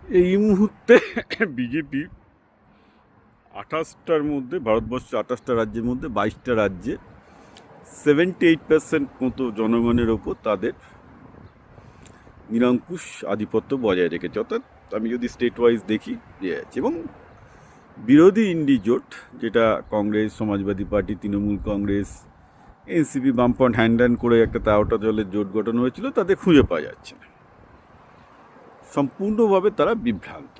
এই মুহূর্তে বিজেপি 28টার মধ্যে, ভারতবর্ষে 28টা রাজ্যের মধ্যে 22টা রাজ্যে 78% মতো জনগণের ওপর তাদের নিরঙ্কুশ আধিপত্য বজায় রেখেছে। অর্থাৎ আমি যদি স্টেট ওয়াইজ দেখি আছে। এবং বিরোধী ইন্ডি জোট, যেটা কংগ্রেস, সমাজবাদী পার্টি, তৃণমূল কংগ্রেস, এনসিপি, বামফ্রন্ট হ্যান্ড করে একটা 13টা দলের জোট গঠন হয়েছিল, তাদের খুঁজে পাওয়া যাচ্ছে না। সম্পূর্ণভাবে তারা বিভ্রান্ত।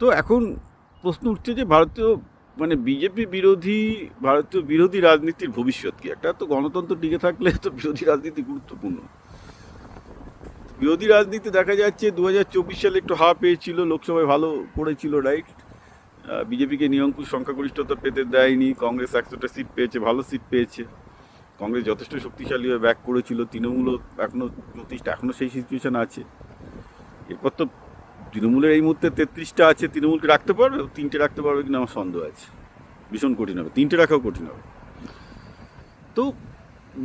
তো এখন প্রশ্ন উঠছে যে বিজেপি বিরোধী, ভারতীয় বিরোধী রাজনীতির ভবিষ্যৎ কি? একটা তো গণতন্ত্র টিকে থাকলে তো বিরোধী রাজনীতি গুরুত্বপূর্ণ। বিরোধী রাজনীতি দেখা যাচ্ছে 2024 সালে একটু হাওয়া পেয়েছিল, লোকসভায় ভালো করেছিল, রাইট? বিজেপিকে নিরঙ্কুশ সংখ্যাগরিষ্ঠতা পেতে দেয়নি। কংগ্রেস 100টা সিট পেয়েছে, ভালো সিট পেয়েছে। কংগ্রেস যথেষ্ট শক্তিশালীভাবে ব্যাক করেছিল। তৃণমূলও এখনও সেই সিচুয়েশন আছে। এরপর তো তৃণমূলের এই মুহূর্তে 33টা আছে, তৃণমূলকে রাখতে পারবে, 3টে রাখতে পারবে কিনা আমার সন্দেহ আছে। ভীষণ কঠিন হবে, 3টে রাখাও কঠিন হবে। তো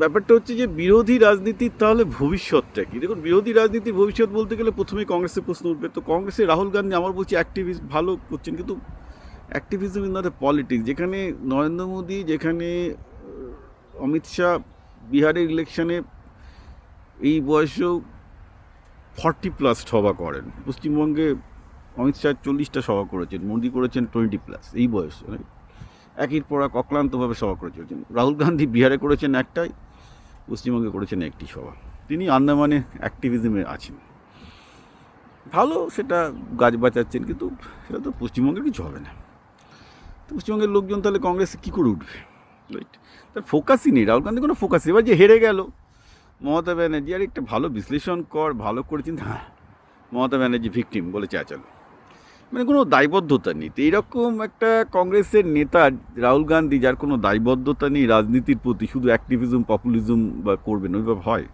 ব্যাপারটা হচ্ছে যে বিরোধী রাজনীতির তাহলে ভবিষ্যৎটা কি? দেখুন, বিরোধী রাজনীতির ভবিষ্যৎ বলতে গেলে প্রথমেই কংগ্রেসের প্রশ্ন উঠবে। তো কংগ্রেসের রাহুল গান্ধী, আমার বলছি, অ্যাক্টিভিস্ট ভালো করছেন, কিন্তু activism is not a politics. যেখানে নরেন্দ্র মোদী, যেখানে অমিত শাহ বিহারের ইলেকশনে এই বয়সেও 40+ সভা করেন। পশ্চিমবঙ্গে অমিত শাহ 40টা সভা করেছেন, মোদী করেছেন 20+, এই বয়সে একই পর এক অক্লান্তভাবে সভা করে চলেছেন। রাহুল গান্ধী বিহারে করেছেন একটাই, পশ্চিমবঙ্গে করেছেন একটি সভা। তিনি আন্দামানে অ্যাক্টিভিজমে আছেন, ভালো, সেটা গাছ বাঁচাচ্ছেন, কিন্তু সেটা তো পশ্চিমবঙ্গের কিছু হবে না। তো পশ্চিমবঙ্গের লোকজন তাহলে কংগ্রেসে কী করে উঠবে? রাইট, তার ফোকাসই নেই। রাহুল গান্ধী কোনো ফোকাস। এবার যে হেরে গেল মমতা ব্যানার্জি, আর একটা ভালো বিশ্লেষণ কর, ভালো করেছেন, হ্যাঁ মমতা ব্যানার্জি ভিকটিম বলে চেঁচালো, মানে কোনো দায়বদ্ধতা নেই। তো এইরকম একটা কংগ্রেসের নেতা রাহুল গান্ধী, যার কোনো দায়বদ্ধতা নেই রাজনীতির প্রতি, শুধু অ্যাক্টিভিজম, পপুলিজম বা করবেন, ওইভাবে হয়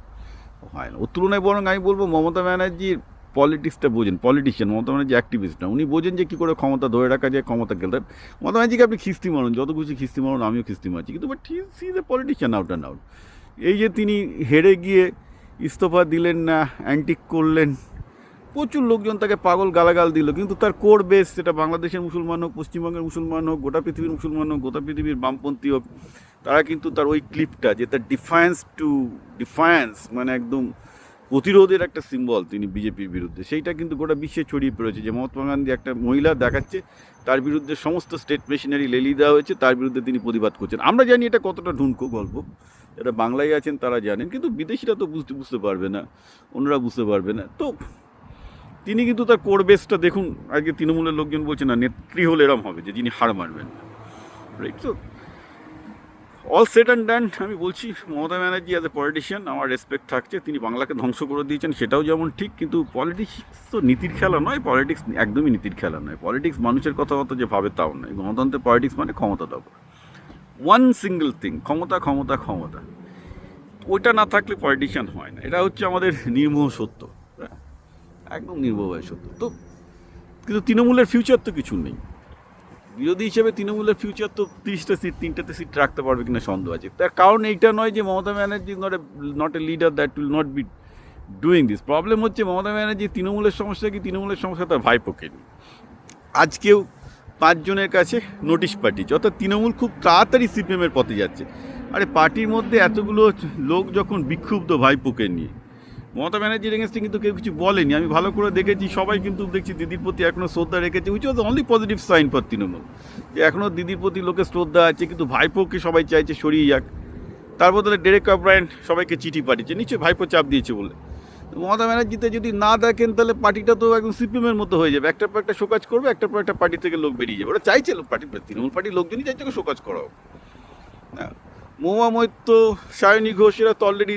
না। ওর তুলনায় বরং আমি বলবো মমতা ব্যানার্জির পলিটিক্সটা বোঝেন। পলিটিশিয়ান মমতা ব্যানার্জি অ্যাক্টিভিস্ট না, উনি বোঝেন যে কী করে ক্ষমতা ধরে রাখা যায়, ক্ষমতা গেলে। মমতা ব্যানার্জিকে আপনি খিস্তি মারুন, যত খুশি খিস্তি মারুন, আমিও খিস্তি মারছি, কিন্তু but he is a politician out and out. এই যে তিনি হেরে গিয়ে ইস্তফা দিলেন না, অ্যান্টিক করলেন, প্রচুর লোকজন তাকে পাগল গালাগাল দিল, কিন্তু তার কোর বেস, সেটা বাংলাদেশের মুসলমান হোক, পশ্চিমবঙ্গের মুসলমান হোক, গোটা পৃথিবীর মুসলমান হোক, গোটা পৃথিবীর বামপন্থী হোক, তারা কিন্তু তার ওই ক্লিপটা, যে তার ডিফায়েন্স, মানে একদম প্রতিরোধের একটা সিম্বল তিনি বিজেপির বিরুদ্ধে, সেইটা কিন্তু গোটা বিশ্বে ছড়িয়ে পড়েছে। যে মহাত্মা গান্ধী একটা মহিলা দেখাচ্ছে, তার বিরুদ্ধে সমস্ত স্টেট মেশিনারি লেলিয়ে দেওয়া হয়েছে, তার বিরুদ্ধে তিনি প্রতিবাদ করছেন। আমরা জানি এটা কতটা ঢুনকো গল্প, যারা বাংলায় আছেন তারা জানেন, কিন্তু বিদেশিরা তো বুঝতে পারবে না, অন্যরা বুঝতে পারবে না। তো তিনি কিন্তু তার কোর বেসটা দেখুন। আজকে তৃণমূলের লোকজন বলছে না, নেত্রী হলে এরম হবে যে যিনি হার মানবেন, রাইট? তো অল সেট অ্যান্ড ডান, আমি বলছি Mamata Banerjee as a politician আমার রেসপেক্ট থাকছে। তিনি বাংলাকে ধ্বংস করে দিয়েছেন, সেটাও যেমন ঠিক, কিন্তু পলিটিক্স তো নীতির খেলা নয়। পলিটিক্স একদমই নীতির খেলা নয়। পলিটিক্স মানুষের কথাবার্তা যে ভাবে তাও নয়। গণতন্ত্রের পলিটিক্স মানে ক্ষমতা দেওয়া, ওয়ান সিঙ্গেল থিং, ক্ষমতা ক্ষমতা ক্ষমতা। ওইটা না থাকলে পলিটিশিয়ান হয় না। এটা হচ্ছে আমাদের নির্মোহ সত্য, একদম নির্মোহ সত্য। তো কিন্তু তৃণমূলের ফিউচার তো কিছু নেই। বিরোধী হিসেবে তৃণমূলের ফিউচার তো 30টা সিট, 3টেতে সিট রাখতে পারবে কিনা সন্দেহ আছে। তার কারণ এইটা নয় যে Mamata Banerjee not a leader that will not be doing this. Problem হচ্ছে মমতা ব্যানার্জি তৃণমূলের সমস্যা কি? তৃণমূলের সমস্যা তার ভাইপোকে নিয়ে। আজকেও 5 জনের কাছে নোটিশ পাঠিয়েছে, অর্থাৎ তৃণমূল খুব তাড়াতাড়ি সিপিএমের পথে যাচ্ছে। আরে পার্টির মধ্যে এতগুলো লোক যখন বিক্ষুব্ধ ভাইপোকে নিয়ে, মমতা ব্যানার্জির এগেনস্টে কিন্তু কেউ কিছু বলেনি। আমি ভালো করে দেখেছি, সবাই কিন্তু দেখছি দিদির প্রতি এখনও শ্রদ্ধা রেখেছে, which was only positive sign for Trinamool, যে এখনও দিদির প্রতি লোকের শ্রদ্ধা আছে। কিন্তু ভাইপোকে সবাই চাইছে সরিয়ে যাক। তার বদলে ডেরেক ওব্রায়েন সবাইকে চিঠি পাঠিয়েছে, নিশ্চয়ই ভাইপো চাপ দিয়েছে বলে। মমতা ব্যানার্জিতে যদি না দেখেন, তাহলে পার্টিটা তো একদম সিপিএমের মতো হয়ে যাবে। একটার পর একটা শোকাজ করবে, একটার পর একটা পার্টি থেকে লোক বেরিয়ে যাবে। ওরা চাইছে পার্টি, তৃণমূল পার্টির লোকজনই চাইছে শোকাজ করাও। মহুয়া মৈত্র, সায়নী ঘোষ, এরা তো অলরেডি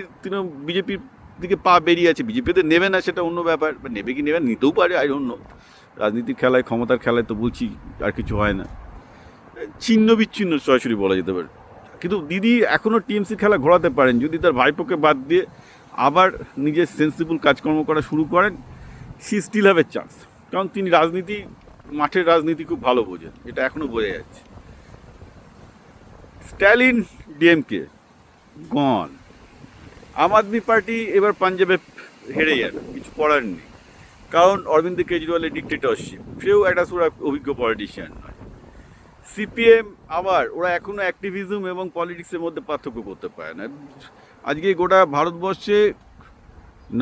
বিজেপির দিকে পা বেরিয়ে আছে। বিজেপিতে নেবে না সেটা অন্য ব্যাপার, নেবে কি নেবে, নিতেও পারে, আই ডোন্ট নো। রাজনীতির খেলায়, ক্ষমতার খেলায় তো বলছি আর কিছু হয় না, ছিন্ন বিচ্ছিন্ন সরাসরি বলা যেতে পারে। কিন্তু দিদি এখনও টিএমসি খেলা ঘোরাতে পারেন যদি তার ভাইপোকে বাদ দিয়ে আবার নিজের সেন্সিবল কাজকর্ম করা শুরু করেন। She still have a chance, কারণ তিনি রাজনীতি, মাঠের রাজনীতি খুব ভালো বোঝেন, এটা এখনও বোঝা যাচ্ছে। স্ট্যালিন ডিএমকে গন, আম আদমি পার্টি এবার পাঞ্জাবে হেরে যাবে, কিছু করার নেই। কারণ অরবিন্দ কেজরিওয়ালের ডিক্টেটরশিপ, সেও একটা সুরা অভিজ্ঞ পলিটিশিয়ান নয়। সিপিএম আবার ওরা এখনও অ্যাক্টিভিজম এবং পলিটিক্সের মধ্যে পার্থক্য করতে পারে না। আজকে গোটা ভারতবর্ষে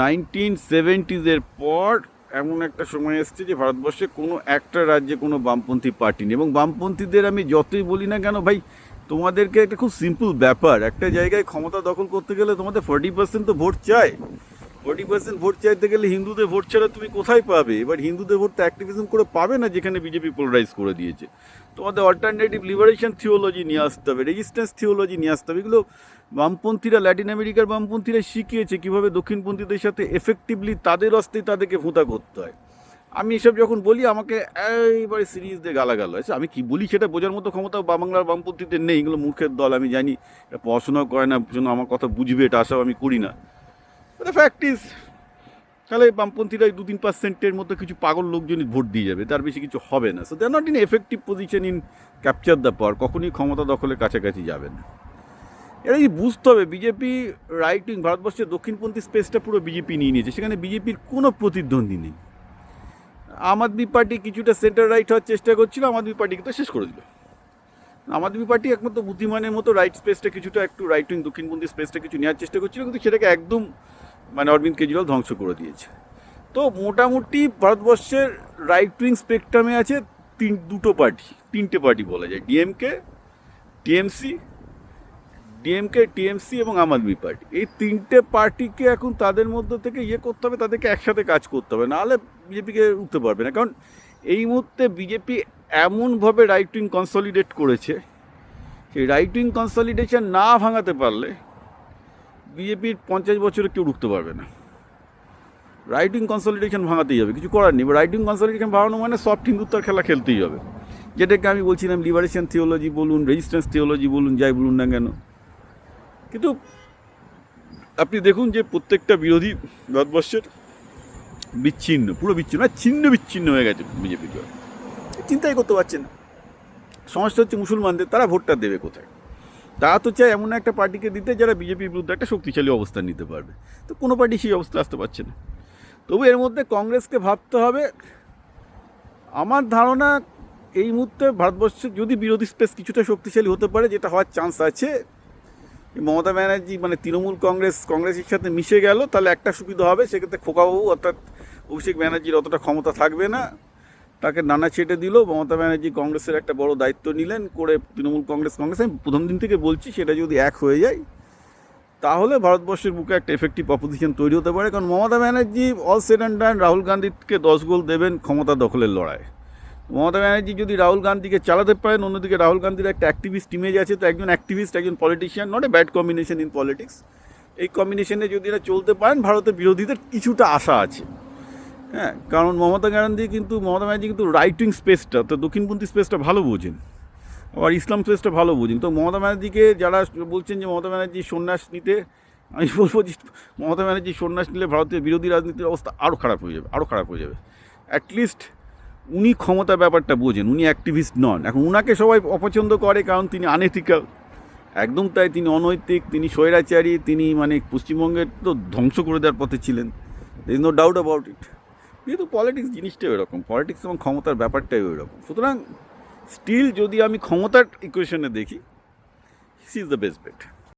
1970s পর এমন একটা সময় এসছে যে ভারতবর্ষে কোনো একটা রাজ্যে কোনো বামপন্থী পার্টি নেই। এবং বামপন্থীদের আমি যতই বলি না কেন ভাই, তোমাদেরকে একটা খুব সিম্পল ব্যাপার, একটা জায়গায় ক্ষমতা দখল করতে গেলে তোমাদের 40% তো ভোট চাই। 40% ভোট চাইতে গেলে হিন্দুদের ভোট ছাড়া তুমি কোথায় পাবে? এবার হিন্দুদের ভোট তো অ্যাক্টিভিজম করে পাবে না, যেখানে বিজেপি পোলারাইজ করে দিয়েছে। তোমাদের অল্টারনেটিভ লিবারেশন থিওলজি নিয়ে আসতে হবে, রেজিস্ট্যান্স থিওলজি নিয়ে আসতে হবে। এগুলো বামপন্থীরা, ল্যাটিন আমেরিকার বামপন্থীরা শিখিয়েছে কীভাবে দক্ষিণপন্থীদের সাথে এফেক্টিভলি তাদের অস্তেই তাদেরকে ভোঁতা করতে হয়। আমি এসব যখন বলি আমাকে এইবারে সিরিজ দিয়ে গালাগাল আছে। আমি কি বলি সেটা বোঝার মতো ক্ষমতা বাংলার বামপন্থীদের নেই। এগুলো মূর্খের দল, আমি জানি। এটা পড়াশোনাও করে না, জন্য আমার কথা বুঝবে এটা আশাও আমি করি না। ফ্যাক্ট ইজ, তাহলে বামপন্থীরা 2-3%-এর মতো কিছু পাগল লোকজনই ভোট দিয়ে যাবে, তার বেশি কিছু হবে না। So they are not in effective position in capture the power. কখনই ক্ষমতা দখলের কাছাকাছি যাবে না। এটা কি বুঝতে হবে, বিজেপি রাইট উইং, ভারতবর্ষের দক্ষিণপন্থী স্পেসটা পুরো বিজেপি নিয়ে নিয়েছে, সেখানে বিজেপির কোনো প্রতিদ্বন্দ্বী নেই। আম আদমি পার্টি কিছুটা সেন্টার রাইট হওয়ার চেষ্টা করছিল, আম আদমি পার্টিকে তো শেষ করে দিল। আম আদমি পার্টি একমাত্র বুদ্ধিমানের মতো রাইট স্পেসটা কিছুটা, একটু রাইট উইং দক্ষিণপন্থী স্পেসটা কিছু নেওয়ার চেষ্টা করছিল, কিন্তু সেটাকে একদম অরবিন্দ কেজরিওয়াল ধ্বংস করে দিয়েছে। তো মোটামুটি ভারতবর্ষের রাইট উইং স্পেকট্রামে আছে তিনটে পার্টি বলা যায়, টিএমসি এবং আম আদমি পার্টি। এই তিনটে পার্টিকে এখন তাদের মধ্যে থেকে করতে হবে, তাদেরকে একসাথে কাজ করতে হবে, নাহলে বিজেপিকে উঠতে পারবে না। কারণ এই মুহূর্তে বিজেপি এমনভাবে রাইট উইং কনসলিডেট করেছে, সেই রাইট উইং কনসলিডেশন না ভাঙাতে পারলে বিজেপির 50 বছরে কেউ রুখতে পারবে না। রাইট উইং কনসলিডেশন ভাঙাতেই হবে, কিছু করার নেই। রাইট উইং কনসলিডেশন ভাঙানো মানে সফট হিন্দুত্বর খেলা খেলতেই হবে, যেটাকে আমি বলছিলাম লিবারেশন থিওলজি বলুন, রেজিস্ট্যান্স থিওলজি বলুন, যাই বলুন না কেন। কিন্তু আপনি দেখুন যে প্রত্যেকটা বিরোধী ভারতবর্ষের পুরো বিচ্ছিন্ন হয়ে গেছে বিজেপির। চিন্তাই করতে পারছে না। সমস্যা হচ্ছে মুসলমানদের, তারা ভোটটা দেবে কোথায়? তারা তো চায় এমন একটা পার্টিকে দিতে যারা বিজেপির বিরুদ্ধে একটা শক্তিশালী অবস্থান নিতে পারবে। তো কোনো পার্টি সেই অবস্থা আসতে পারছে না। তবু এর মধ্যে কংগ্রেসকে ভাবতে হবে। আমার ধারণা এই মুহূর্তে ভারতবর্ষে যদি বিরোধী স্পেস কিছুটা শক্তিশালী হতে পারে, যেটা হওয়ার চান্স আছে, মমতা ব্যানার্জি তৃণমূল কংগ্রেসের সাথে মিশে গেল, তাহলে একটা সুবিধা হবে, সেক্ষেত্রে খোকাবাবু অর্থাৎ অভিষেক ব্যানার্জির অতটা ক্ষমতা থাকবে না, তাকে নানা ছেটে দিল। মমতা ব্যানার্জি কংগ্রেসের একটা বড় দায়িত্ব নিলেন করে, তৃণমূল কংগ্রেস আমি প্রথম দিন থেকে বলছি, সেটা যদি এক হয়ে যায় তাহলে ভারতবর্ষের বুকে একটা এফেক্টিভ অপোজিশন তৈরি হতে পারে। কারণ Mamata Banerjee all said and done Rahul গান্ধীকে 10 গোল দেবেন ক্ষমতা দখলের লড়াই। মমতা ব্যানার্জি যদি রাহুল গান্ধীকে চালাতে পারেন, অন্যদিকে রাহুল গান্ধীর একটা অ্যাক্টিভিস্ট ইমেজ আছে, তো একজন অ্যাক্টিভিস্ট, একজন politician, not a bad combination in politics. এই কম্বিনেশনে যদি এরা চলতে পারেন, ভারতের বিরোধীদের কিছুটা আশা আছে। হ্যাঁ, কারণ মমতা ব্যানার্জি কিন্তু রাইট উইং স্পেসটা, তো দক্ষিণপন্থী স্পেসটা ভালো বোঝেন, আবার ইসলাম স্পেসটা ভালো বোঝেন। তো মমতা ব্যানার্জিকে যারা বলছেন যে মমতা ব্যানার্জি সন্ন্যাস নিতে, আমি বলবো যে মমতা ব্যানার্জি সন্ন্যাস নিলে ভারতের বিরোধী রাজনীতির অবস্থা আরও খারাপ হয়ে যাবে। অ্যাটলিস্ট উনি ক্ষমতার ব্যাপারটা বোঝেন, উনি অ্যাক্টিভিস্ট নন। এখন উনাকে সবাই অপছন্দ করে কারণ তিনি আনএথিক্যাল, একদম তাই, তিনি অনৈতিক, তিনি স্বৈরাচারী, তিনি পশ্চিমবঙ্গের তো ধ্বংস করে দেওয়ার পথে ছিলেন, there is no doubt about it. কিন্তু পলিটিক্স জিনিসটাই ওইরকম, পলিটিক্স এবং ক্ষমতার ব্যাপারটাই ওইরকম। সুতরাং স্টিল যদি আমি ক্ষমতার ইকুয়েশনে দেখি, he is the best bet.